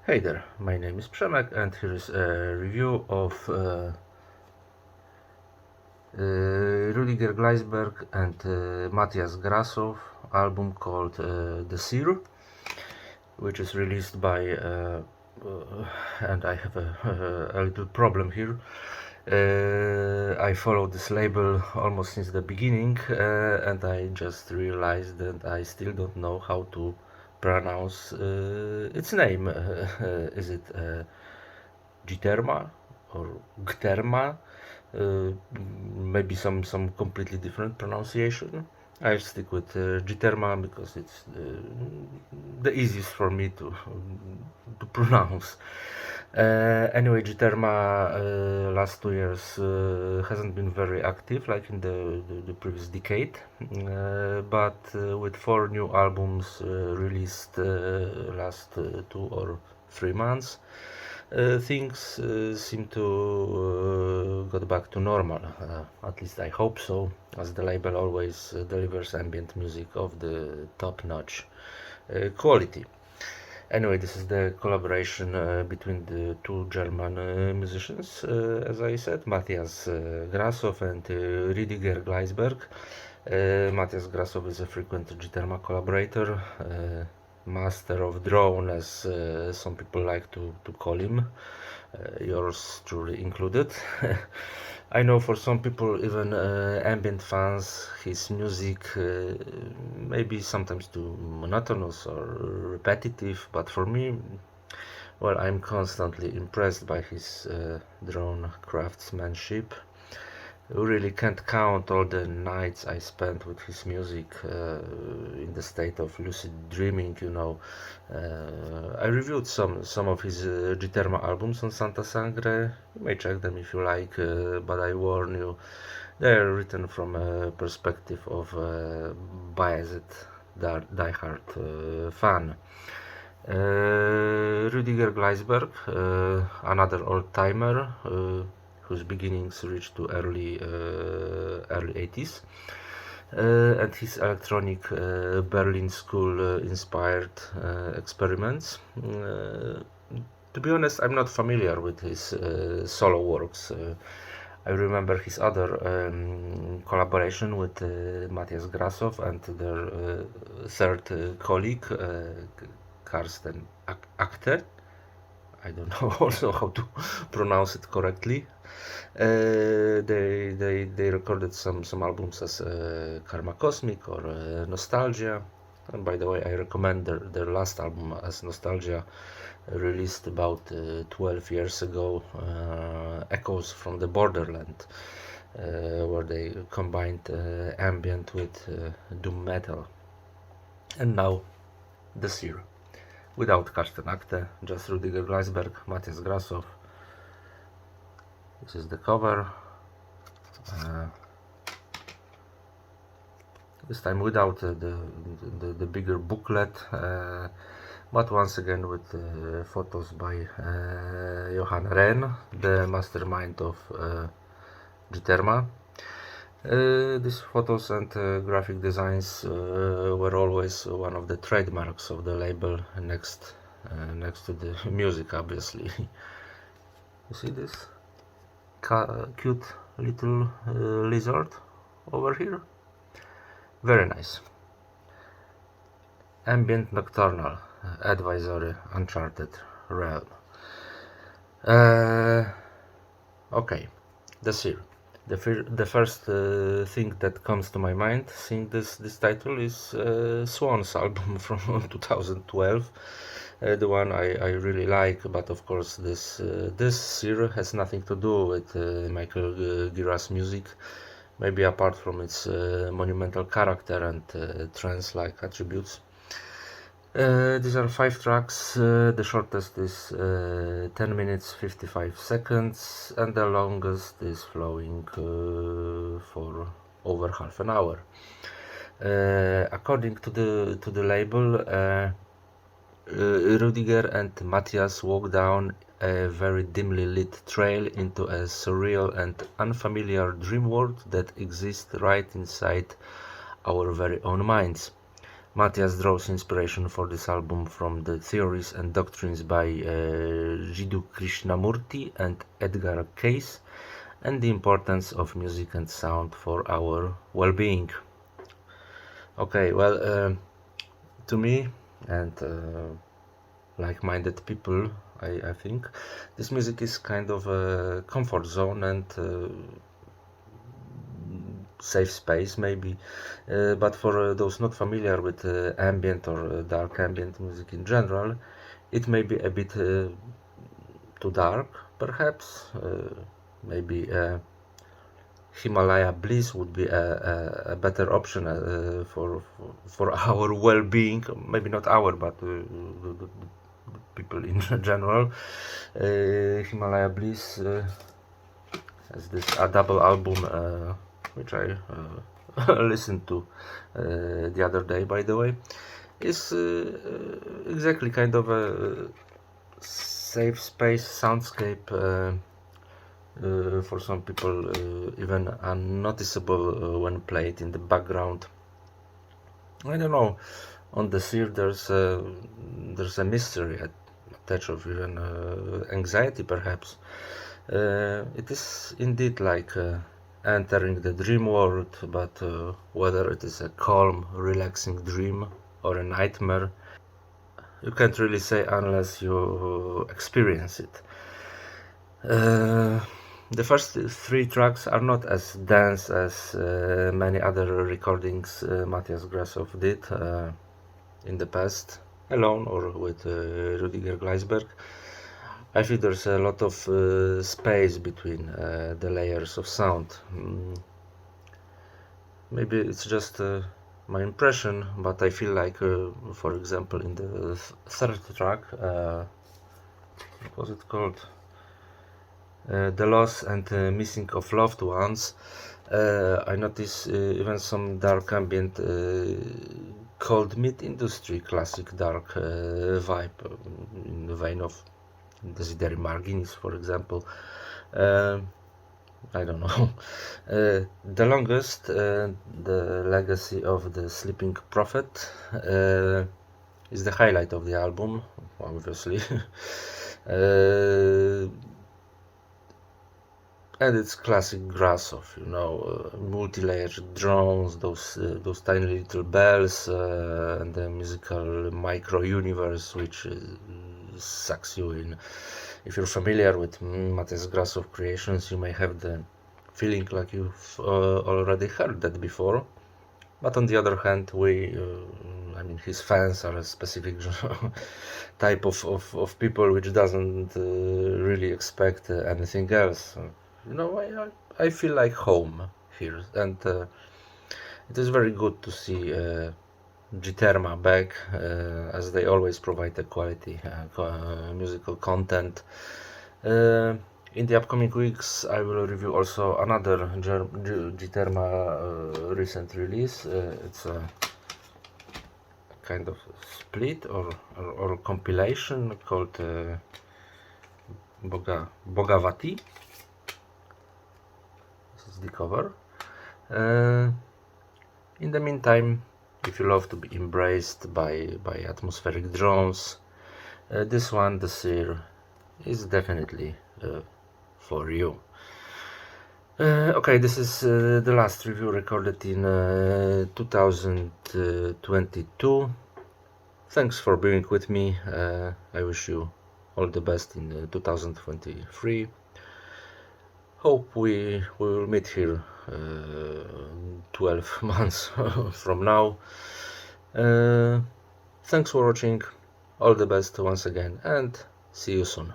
Hey there, my name is Przemek and here is a review of Rudiger Gleisberg and Matthias Grassow album called The Seer, which is released by and I have a little problem here. I followed this label almost since the beginning and I just realized that I still don't know how to pronounce its name. Is it Giterma or Gterma? Maybe some completely different pronunciation. I'll stick with Giterma because it's the easiest for me to pronounce. Anyway, Giterma last 2 years hasn't been very active like in the previous decade, but with 4 new albums released last 2 or 3 months, things seem to got back to normal. At least I hope so, as the label always delivers ambient music of the top-notch quality. Anyway, this is the collaboration between the two German musicians, as I said, Matthias Grassow and Rüdiger Gleisberg. Matthias Grassow is a frequent Giterma collaborator, master of drone, as some people like to call him, yours truly included. I know for some people, even ambient fans, his music may be sometimes too monotonous or repetitive, but for me, well, I'm constantly impressed by his drone craftsmanship. You really can't count all the nights I spent with his music in the state of lucid dreaming, you know. I reviewed some of his Giterma albums on Santa Sangre. You may check them if you like, but I warn you, they are written from a perspective of a biased diehard fan. Rüdiger Gleisberg, another old-timer, whose beginnings reached to early 80s, and his electronic Berlin school inspired experiments. To be honest, I'm not familiar with his solo works. I remember his other collaboration with Matthias Grassow and their third colleague, Karsten Achter. I don't know also how to pronounce it correctly. They recorded some albums as Karma Cosmic or Nostalgia. And by the way, I recommend their last album as Nostalgia, released about 12 years ago, Echoes from the Borderland, where they combined ambient with doom metal. And now, The Seer, without Karsten Achte, just Rüdiger Gleisberg, Matthias Grassow. This is the cover. This time without the bigger booklet, but once again with photos by Johan Rehn, the mastermind of Giterma. These photos and graphic designs were always one of the trademarks of the label, next to the music, obviously. You see this cute little lizard over here? Very nice. Ambient nocturnal, advisory, uncharted realm. Okay, The Seer. The first thing that comes to my mind seeing this title is Swan's album from 2012, the one I really like, but of course this Seer has nothing to do with Michael Gira's music, maybe apart from its monumental character and trance-like attributes. These are 5 tracks. The shortest is 10 minutes 55 seconds and the longest is flowing for over half an hour. According to the label, Rüdiger and Matthias walk down a very dimly lit trail into a surreal and unfamiliar dream world that exists right inside our very own minds. Matthias draws inspiration for this album from the theories and doctrines by Jiddu Krishnamurti and Edgar Cayce, and the importance of music and sound for our well-being. Okay, well, to me and like-minded people, I think this music is kind of a comfort zone and safe space maybe, but for those not familiar with ambient or dark ambient music in general, it may be a bit too dark perhaps. Maybe Himalaya Bliss would be a better option for our well-being, maybe not our, but the people in general. Himalaya Bliss has this double album, which I listened to the other day, by the way. Is exactly kind of a safe space soundscape, for some people even unnoticeable when played in the background. I don't know, on the Seer there's a mystery attached of even anxiety perhaps. It is indeed like entering the dream world, but whether it is a calm, relaxing dream or a nightmare, you can't really say unless you experience it. The first three tracks are not as dense as many other recordings Matthias Grassow did in the past, alone or with Rudiger Gleisberg. I feel there's a lot of space between the layers of sound. Maybe it's just my impression, but I feel like, for example, in the third track, what was it called? The Loss and Missing of Loved Ones, I notice even some dark ambient cold mid-industry classic dark vibe in the vein of Desideri Marginis, for example. I don't know. The Longest, the legacy of the Sleeping Prophet, is the highlight of the album, obviously. And it's classic Grassow, multi-layered drones, those tiny little bells, and the musical micro-universe which sucks you in. If you're familiar with Matthias Grassow creations, you may have the feeling like you've already heard that before. But on the other hand, his fans are a specific type of people which doesn't really expect anything else. I feel like home here, and it is very good to see Giterma back, as they always provide a quality musical content. In the upcoming weeks, I will review also another Giterma recent release. It's a kind of split or compilation called Bogavati. This is the cover. In the meantime, if you love to be embraced by atmospheric drones, this one, the Seer, is definitely for you. Okay, this is the last review recorded in 2022. Thanks for being with me. I wish you all the best in 2023. Hope we will meet here 12 months from now. Thanks for watching. All the best once again, and see you soon.